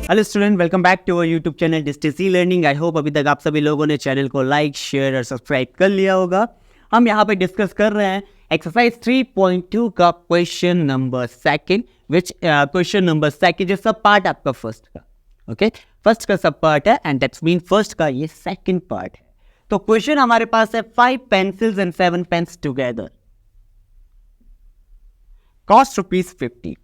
Hello student, welcome back to our YouTube channel distancy learning. I hope अभी तक आप सभी लोगों ने चैनल को लाइक, शेयर और सब्सक्राइब कर लिया होगा। हम यहाँ पे डिस्कस कर रहे हैं एक्सरसाइज 3.2 का question number second, question number second जो सब पार्ट आपका फर्स्ट का, ओके, फर्स्ट का सब पार्ट है एंड दैट्स मीन फर्स्ट का ये सेकंड पार्ट है। तो क्वेश्चन हमारे पास है 5 pencils and 7 pens together cost rupees 50.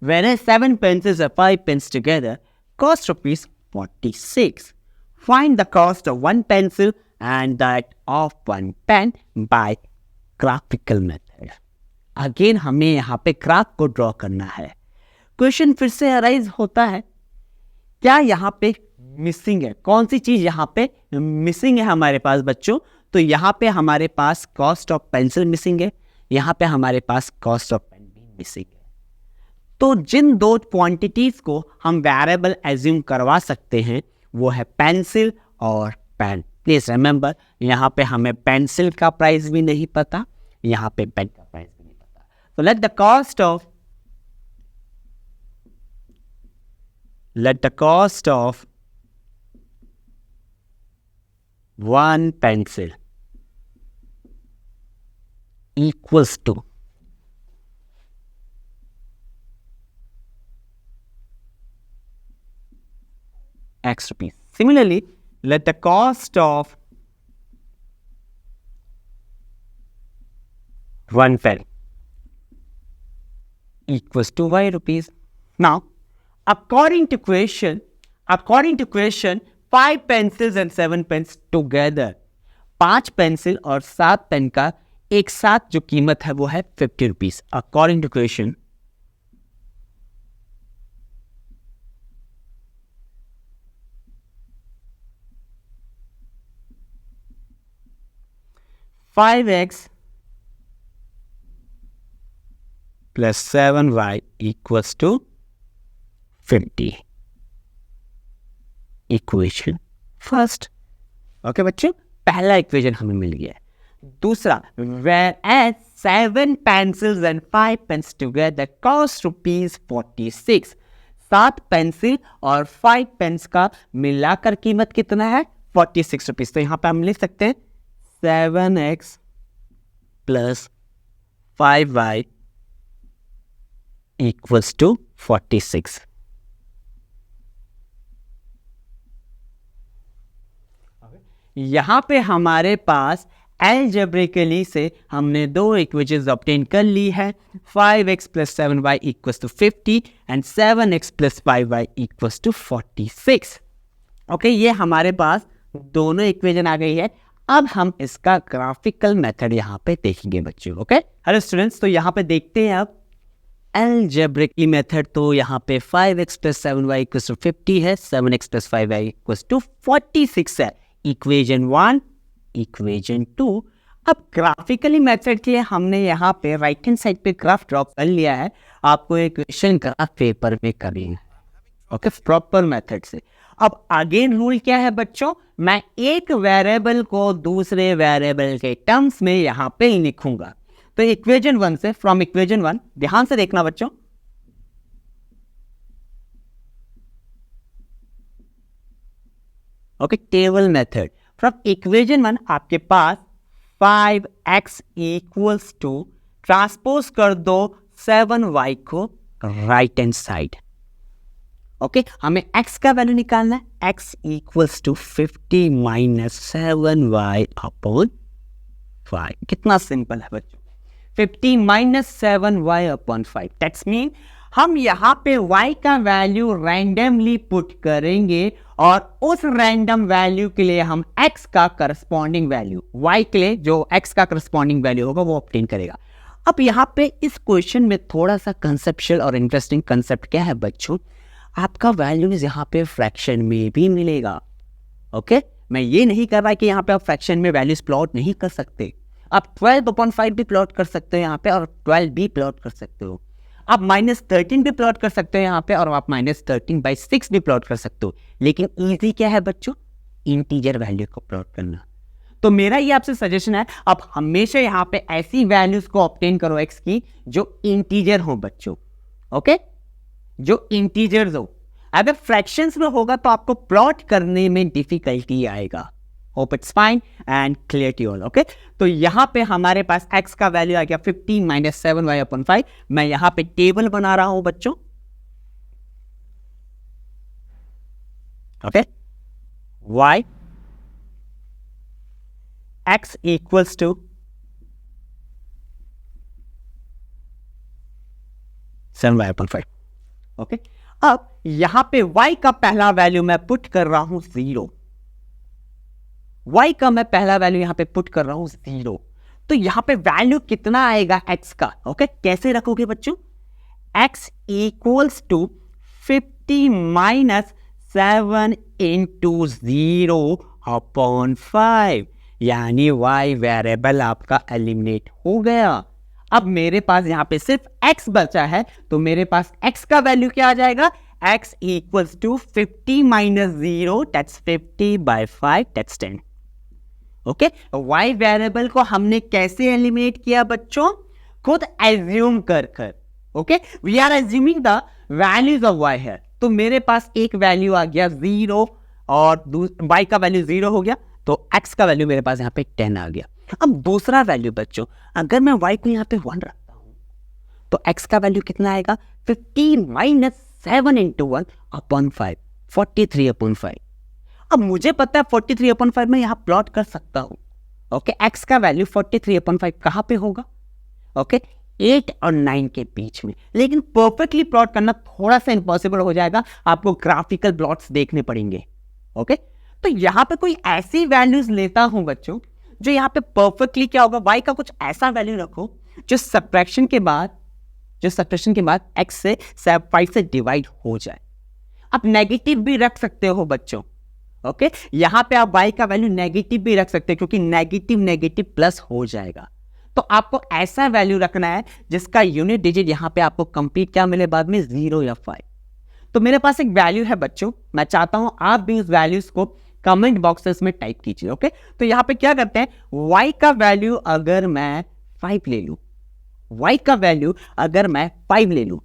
Whereas 7 pencils and 5 pens together cost rupees 46. Find the cost of 1 pencil and that of 1 pen by graphical method. Again हमें यहाँ पे graph को ड्रॉ करना है। क्वेश्चन फिर से अराइज होता है, क्या यहाँ पे मिसिंग है? कौन सी चीज यहाँ पे मिसिंग है हमारे पास बच्चों? तो यहाँ पे हमारे पास कॉस्ट ऑफ पेंसिल मिसिंग है, यहाँ पे हमारे पास कॉस्ट ऑफ पेन भी मिसिंग है। तो जिन दो क्वांटिटीज को हम वेरिएबल एज्यूम करवा सकते हैं वो है पेंसिल और पेन। प्लीज रिमेंबर, यहाँ पे हमें पेंसिल का प्राइस भी नहीं पता, यहाँ पे पेन का प्राइस भी नहीं पता। तो let the cost of 1 pencil equals to X rupees. Similarly, let the cost of 1 pen equals to Y rupees. Now, according to question, 5 pencils and 7 pens together, 5 pencil और 7 पेन का एक साथ जो कीमत है वो है 50 rupees. According to question, (5x plus 7y equals to 50. Equation first. Okay बच्चों, पहला इक्वेशन हमें मिल गया है। दूसरा, whereas 7 pencils and 5 pens together cost rupees 46. 7 pencil और 5 पेन्स का मिलाकर कीमत कितना है? 46 रुपीज। तो यहां पे हम लिख सकते हैं 7x plus 5y equals to 46. यहाँ पे हमारे पास अलजेब्रिकली से हमने दो इक्वेशंस ऑब्टेन कर ली है। 5x plus 7y equals to 50 and 7x plus 5y equals to 46. Okay, ये हमारे पास दोनों इक्वेशन आ गई है। अब हम इसका ग्राफिकल मेथड यहाँ पे देखेंगे बच्चों। ओके हेलो स्टूडेंट्स, तो यहाँ पे देखते हैं अब अलजेब्रिकली मेथड। तो यहाँ पे 5x plus 7y equals to 50 है, 7x plus 5y equals to 46 है। Equation 1, equation 2। अब ग्राफिकली मेथड के लिए हमने यहाँ पे राइट हैंड साइड पे ग्राफ ड्रॉ कर लिया है। आपको इक्वेशन ग्राफ पेपर में करनी है, ओके, प्रॉपर मेथड से। अब अगेन रूल क्या है बच्चों? मैं एक वेरिएबल को दूसरे वेरिएबल के टर्म्स में यहाँ पे लिखूंगा। तो इक्वेशन 1 से, फ्रॉम इक्वेशन 1, ध्यान से देखना बच्चों, okay, table method. From equation 1 आपके पास 5x इक्वल्स टू, ट्रांसपोज कर दो 7y को राइट हैंड साइड। ओके, हमें x का वैल्यू निकालना है। x equals to 50 minus 7y upon 5। कितना सिंपल है बच्चों, 50 minus 7y upon 5। That's mean हम यहाँ पे y का वैल्यू रैंडमली पुट करेंगे और उस रैंडम वैल्यू के लिए हम x का करस्पॉन्डिंग वैल्यू, y के लिए जो x का करस्पॉन्डिंग वैल्यू होगा वो ऑब्टेन करेगा। अब यहाँ पे इस क्वेश्चन में थोड़ा सा कंसेप्चुअल और इंटरेस्टिंग कंसेप्ट क्या है बच्चों, आपका वैल्यूज यहाँ पे फ्रैक्शन में भी मिलेगा। ओके, मैं ये नहीं कर रहा कि यहाँ पे आप फ्रैक्शन में वैल्यूज प्लॉट नहीं कर सकते। आप 12/5 भी प्लॉट कर सकते हो यहाँ पे, और 12 भी प्लॉट कर सकते हो। आप -13 भी प्लॉट कर सकते हो यहाँ पे, और आप -13/6 भी प्लॉट कर सकते हो। लेकिन इजी क्या है बच्चों? इंटीजर वैल्यू को प्लॉट करना। तो मेरा ये आपसे सजेशन है, आप हमेशा यहाँ पे ऐसी वैल्यूज को ऑब्टेन करो एक्स की जो इंटीजर हो बच्चों। ओके, जो इंटीजर्स हो। अगर फ्रैक्शंस में होगा तो आपको प्लॉट करने में डिफिकल्टी आएगा। Hope it's fine and clear to all. Okay, तो यहां पे हमारे पास x का वैल्यू आ गया 15 माइनस 7y/5। मैं यहां पे टेबल बना रहा हूं बच्चों। Okay, y x equals to 7y/5। Okay, अब यहां पे y का पहला वैल्यू मैं पुट कर रहा हूं 0। y का मैं पहला वैल्यू यहां पे पुट कर रहा हूं 0। तो यहां पे वैल्यू कितना आएगा x का? ओके, कैसे रखोगे बच्चों? x equals to 50 minus 7 into 0/5, यानी y वेरिएबल आपका एलिमिनेट हो गया। अब मेरे पास यहां पे सिर्फ x बचा है, तो मेरे पास x का वैल्यू क्या आ जाएगा? x equals to 50 minus 0, that's 50/5, that's 10। Okay, y variable को हमने कैसे एलिमिनेट किया बच्चों? खुद एज्यूम कर। Okay, we are assuming the values of y है। तो मेरे पास एक वैल्यू आ गया 0 और y का वैल्यू 0 हो गया, तो x का वैल्यू मेरे पास यहाँ पे 10 आ गया। अब दूसरा वैल्यू बच्चों, अगर मैं y को यहाँ पे 1 रखता हूं तो x का वैल्यू कितना आएगा? 15 माइनस 7 इंटू 1/5, 43/5। अब मुझे पता है 43/5 मैं यहाँ प्लॉट कर सकता हूं। ओके, x का वैल्यू 43/5 कहां पे होगा? ओके, 8 और 9 के बीच में। लेकिन परफेक्टली प्लॉट करना थोड़ा सा इम्पॉसिबल हो जाएगा, आपको ग्राफिकल प्लॉट्स देखने पड़ेंगे। ओके, तो यहां पे कोई ऐसी वैल्यूज लेता हूं बच्चों जो यहां पे परफेक्टली क्या होगा, y का कुछ ऐसा वैल्यू रखो जो सब्ट्रैक्शन के बाद x से 5 से डिवाइड हो जाए। आप नेगेटिव भी रख सकते हो बच्चों। ओके, यहां पे आप y का वैल्यू नेगेटिव भी रख सकते हो, क्योंकि नेगेटिव प्लस हो जाएगा। तो आपको ऐसा वैल्यू रखना है जिसका यूनिट डिजिट यहां पे आपको कंप्लीट क्या मिले बाद में, 0 या 5। तो मेरे पास एक वैल्यू है बच्चों, मैं चाहता हूं आप भी उस वैल्यूज को कमेंट बॉक्सेस में टाइप कीजिए। ओके, तो यहां पे क्या करते हैं, y का वैल्यू अगर मैं 5 ले लूं, y का वैल्यू अगर मैं 5 ले लूं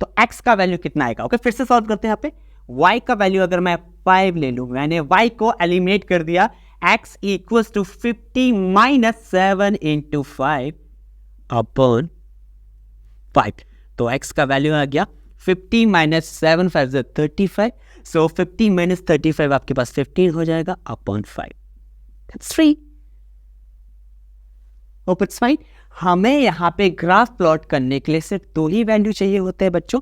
तो x का वैल्यू कितना आएगा? ओके, फिर से सॉल्व करते हैं। यहां पे y का वैल्यू अगर मैं 5 ले लूं, मैंने y को एलिमिनेट कर दिया, x equals to 50 minus 7 into 5/5। तो x का वैल्यू आ गया 50 माइनस 7 5 35। सो 50 माइनस 35 आपके पास 15 हो जाएगा upon 5, that's 3। Hope it's fine. हमें यहां पे ग्राफ प्लॉट करने के लिए सिर्फ 2 ही वैल्यू चाहिए होते हैं बच्चों।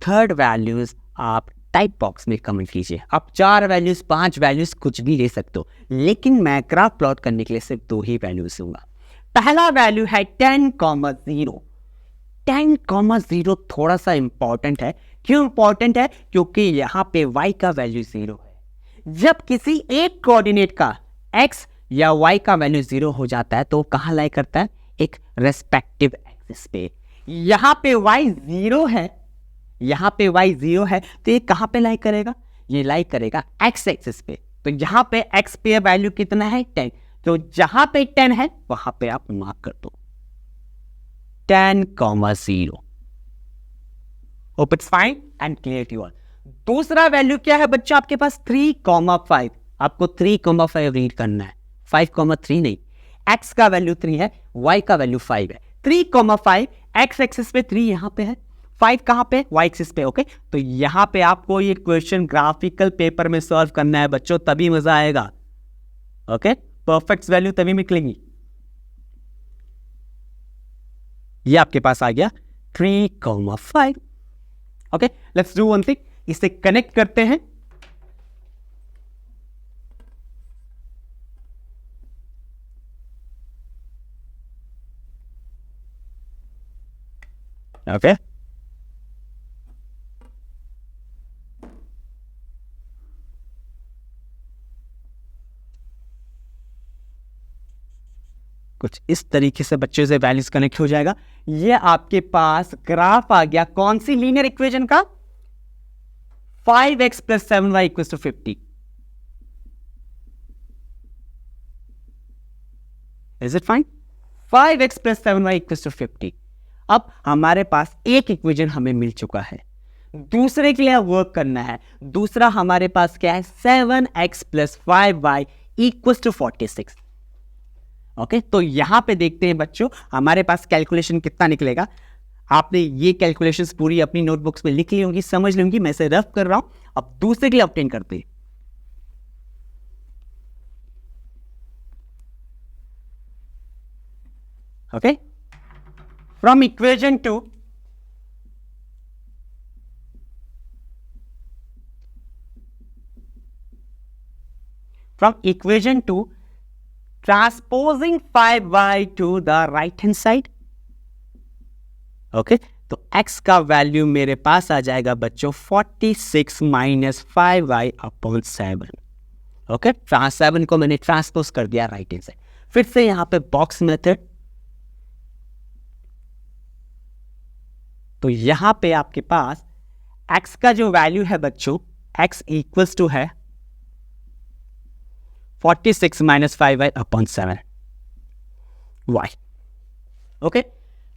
थर्ड वैल्यूज आप टाइप बॉक्स में कमेंट कीजिए। आप 4 वैल्यूज 5 वैल्यूज कुछ भी ले सकते हो, लेकिन मैं ग्राफ प्लॉट करने के लिए सिर्फ 2 ही वैल्यूज दूंगा। पहला वैल्यू है 10,0। 10,0 थोड़ा सा इंपॉर्टेंट है। क्यों इंपॉर्टेंट है? क्योंकि यहां पे y का वैल्यू 0 है। जब किसी एक कोऑर्डिनेट का x या y का वैल्यू 0 हो जाता है तो कहां लाई करता है? एक रेस्पेक्टिव एक्सिस पे। यहां पे y 0 है, यहां पे y 0 है, तो ये कहां पे लाई करेगा? ये लाई करेगा x एक्सिस पे। तो यहां पे x पे वैल्यू कितना है? 10। तो जहां पे 10 है वहां पे आप मार्क कर दो 10,0। Hope it's fine and clear to all. दूसरा वैल्यू क्या है बच्चों आपके पास? 3,5। आपको 3,5 रीड करना है, 5,3 नहीं। x का वैल्यू 3 है, y का वैल्यू 5 है। 3,5 x एक्सिस पे 3 यहां पे है, 5 कहां पे? y एक्सिस पे। ओके, तो यहां पे आपको ये क्वेश्चन ग्राफिकल पेपर में सॉल्व करना है बच्चों, तभी मजा आएगा। ओके, परफेक्ट वैल्यू तभी निकलेंगी। ये आपके पास आ गया 3,5। Okay, let's do one thing, इसे कनेक्ट करते हैं। ओके, कुछ इस तरीके से बच्चे से वैल्यूज कनेक्ट हो जाएगा। ये आपके पास ग्राफ आ गया कौन सी लीनियर इक्वेशन का? 5x plus 7y equals to 50। Is it fine? 5x plus 7y equals to 50। अब हमारे पास एक इक्वेशन हमें मिल चुका है। दूसरे के लिए वर्क करना है। दूसरा हमारे पास क्या है, 7x plus 5y equals to 46। Okay, तो यहां पे देखते हैं बच्चों हमारे पास कैलकुलेशन कितना निकलेगा। आपने ये कैलकुलेशंस पूरी अपनी नोटबुक्स में लिख ली होंगी, समझ ली होंगी, मैं इसे रफ कर रहा हूं। अब दूसरे के लिए ऑब्टेन करते हैं। Okay, from equation two transposing 5y to the right hand side. Okay, तो x का वैल्यू मेरे पास आ जाएगा बच्चों 46 माइनस 5y अपॉन 7। ओके, 7 को मैंने ट्रांसपोज कर दिया राइट हैंड साइड। फिर से यहां पे बॉक्स मेथड, तो यहां पे आपके पास x का जो वैल्यू है बच्चों, x इक्वल्स टू है 46 minus 5y upon 7 y। Okay,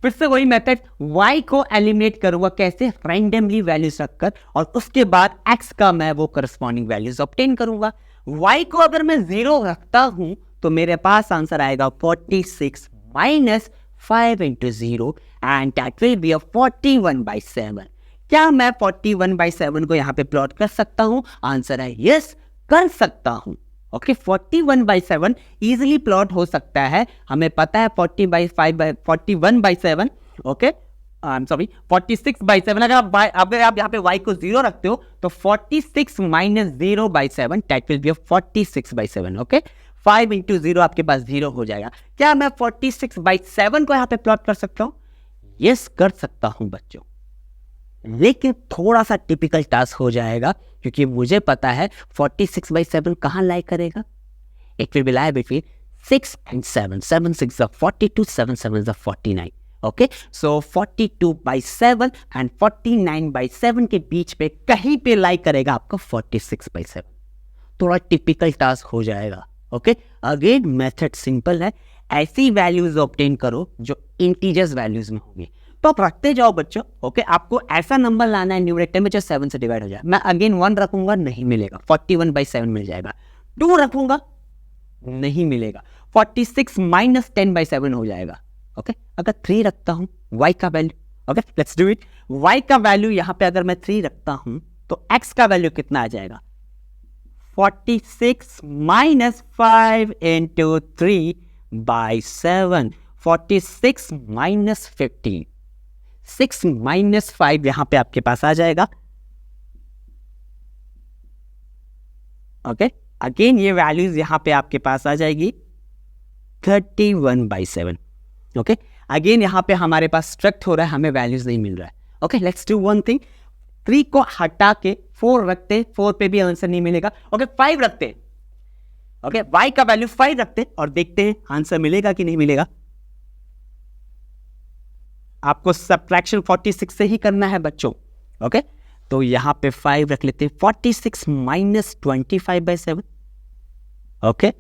फिर से वही मेथड, y को एलिमिनेट करूंगा कैसे, रैंडमली वैल्यूज रखकर, और उसके बाद x का मैं वो करस्पॉन्डिंग वैल्यूज ऑब्टेन करूंगा। y को अगर मैं 0 रखता हूं तो मेरे पास आंसर आएगा 46 minus 5 into 0 and that will be 41/7। क्या मैं 41/7 को यहां पे प्लॉट कर सकता हूं? आंसर है यस, कर सकता हूं। ओके, 41/7 इजिली प्लॉट हो सकता है। हमें पता है 41/7, ओके, आई एम सॉरी 46/7। अगर आप यहाँ पे y को 0 रखते हो तो 46 minus 0/7 that will be 46/7। Okay, 5 into 0 आपके पास 0 हो जाएगा। क्या मैं 46/7 को यहाँ पे प्लॉट कर सकता हूँ? यस, कर सकता हूँ बच्चों, लेकिन थोड़ा सा टिपिकल टास्क हो जाएगा क्योंकि मुझे पता है 46/7 कहाँ लाई करेगा। It will be lie between 6 and 7। 7 6 42, 7 7 49। Okay, so 42/7 and 49/7 के बीच पे कहीं पे लाई करेगा आपका 46/7। थोड़ा टिपिकल टास्क हो जाएगा। ओके, अगेन मेथड सिंपल है, ऐसी वैल्यूज ऑब्टेन करो जो इंटीजर्स वैल्यूज में होंगी, तो आप रखते जाओ बच्चों। ओके, आपको ऐसा नंबर लाना है न्यूमरेटर में जो 7 से डिवाइड हो जाए। मैं अगेन 1 रखूंगा, नहीं मिलेगा, 41/7 मिल जाएगा। 2 रखूंगा, नहीं मिलेगा, 46 माइनस 10/7 हो जाएगा। ओके, अगर 3 रखता हूं y का value, okay let's do it, y का वैल्यू यहां पे अगर मैं 3 रखता हूं तो x का वैल्यू कितना आ जाएगा, 46 माइनस 5 इंटू 3/7, 46 माइनस 15, 6 माइनस 5 यहां पे आपके पास आ जाएगा। ओके, अगेन ये वैल्यूज यहां पे आपके पास आ जाएगी 31/7। ओके, अगेन यहां पे हमारे पास स्ट्रक्ट हो रहा है, हमें वैल्यूज नहीं मिल रहा है। Okay, let's do one thing, 3 को हटा के 4 रखते, 4 पे भी आंसर नहीं मिलेगा। ओके, 5 रखते, ओके y का वैल्यू 5 रखते और देखते हैं आंसर मिलेगा कि नहीं मिलेगा। आपको सब्ट्रैक्शन 46 से ही करना है बच्चों। ओके, तो यहां पे 5 रख लेते हैं, 46 माइनस 25/7। ओके,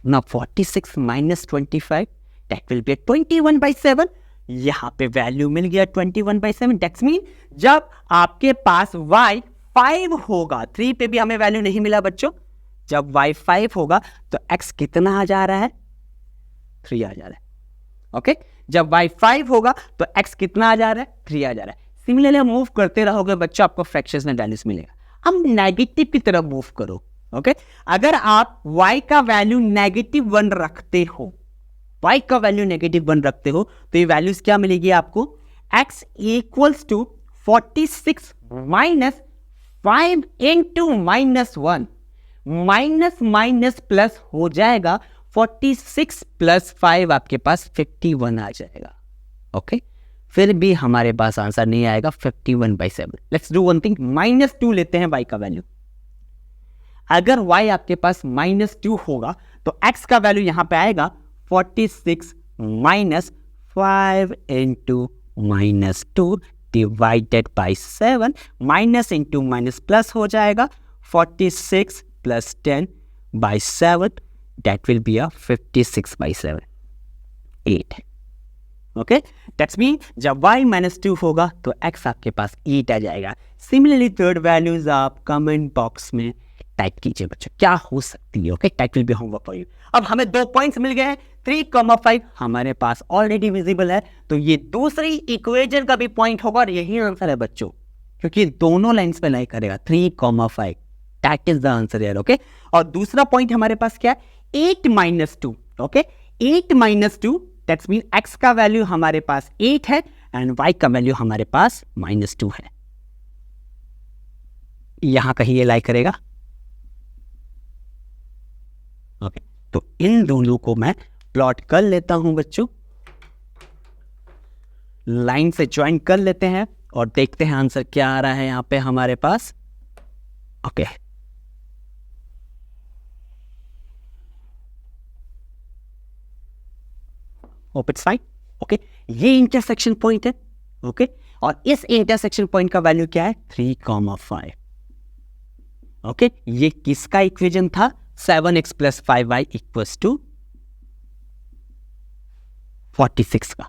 ना 46 माइनस 25 दैट विल बी 21/7। यहां पे वैल्यू मिल गया 21/7। दैट्स मीन जब आपके पास y 5 होगा, 3 पे भी हमें वैल्यू नहीं मिला बच्चों, जब y 5 होगा तो x कितना आ जा रहा है, 3 आ जा रहा है। ओके, जब y 5 होगा तो x कितना आ जा रहा है, 3 आ जा रहा है। सिमिलरली मूव करते रहोगे बच्चों, आपको फ्रैक्शंस में वैल्यूज मिलेगा। अब नेगेटिव की तरफ मूव करो। ओके, अगर आप y का वैल्यू -1 रखते हो, y का वैल्यू -1 रखते हो तो ये वैल्यूज क्या मिलेगी आपको, x equals to 46 minus 5 into -1, minus minus plus हो जाएगा, 46 प्लस 5 आपके पास 51 आ जाएगा। ओके, फिर भी हमारे पास आंसर नहीं आएगा 51/7। लेट्स डू वन थिंग, -2 लेते हैं y का वैल्यू। अगर y आपके पास -2 होगा तो x का वैल्यू यहां पे आएगा 46 minus 5 into -2 divided by 7, minus into minus plus हो जाएगा, 46 plus 10/7 that will be a 56/7, 8। Okay, that's mean जब y -2 होगा तो x आपके पास 8 आ जाएगा। सिमिलरली थर्ड वैल्यूज आप कमेंट बॉक्स में टाइप कीजिए बच्चों, क्या हो सकती है। Okay, type will be homework for you. अब हमें 2 पॉइंट्स मिल गए हैं, 3,5 हमारे पास ऑलरेडी विजिबल है, तो ये दूसरी इक्वेशन का भी पॉइंट होगा और यही आंसर है बच्चों, क्योंकि दोनों लाइंस पे लाई करेगा 3,5, दैट इज द आंसर यार। ओके, और दूसरा पॉइंट हमारे पास क्या है, 8 - 2। ओके, 8 - 2 दैट्स मीन x का वैल्यू हमारे पास 8 है एंड y का वैल्यू हमारे पास -2 है। यहां कहीं ये लाई करेगा। ओके, तो इन दोनों को मैं प्लॉट कर लेता हूं बच्चों, लाइन से ज्वाइन कर लेते हैं और देखते हैं आंसर क्या आ रहा है यहां पे हमारे पास। Okay, hope it's fine. Okay, ये इंटरसेक्शन पॉइंट है। ओके, और इस इंटरसेक्शन पॉइंट का वैल्यू क्या है, 3,5। ओके, ये किसका इक्वेशन था, 7x + 5y = 46 का।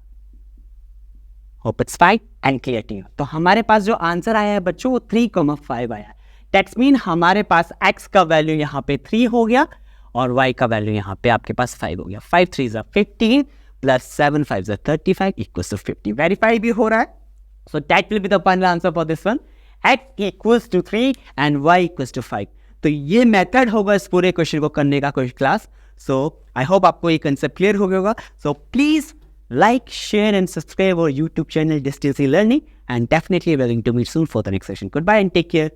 Hope it's fine and clear to you. तो हमारे पास जो आंसर आया है बच्चों वो 3,5 आया। दैट्स मीन हमारे पास x का वैल्यू यहाँ पे 3 हो गया और y का वैल्यू यहाँ पे आपके पास 5 हो गया। 5 3 = 15 + 7 5 = 35 = 50। वेरीफाई भी हो रहा है। So that will be the final answer for this one, x = 3 and y = 5। तो ये मेथड होगा इस पूरे क्वेश्चन को करने का कोई क्लास। सो आई होप आपको ये कंसेप्ट क्लियर हो गया होगा। So please like, share and subscribe our YouTube channel Distance Learning, and definitely we're going to meet soon for the next session. Goodbye and take care.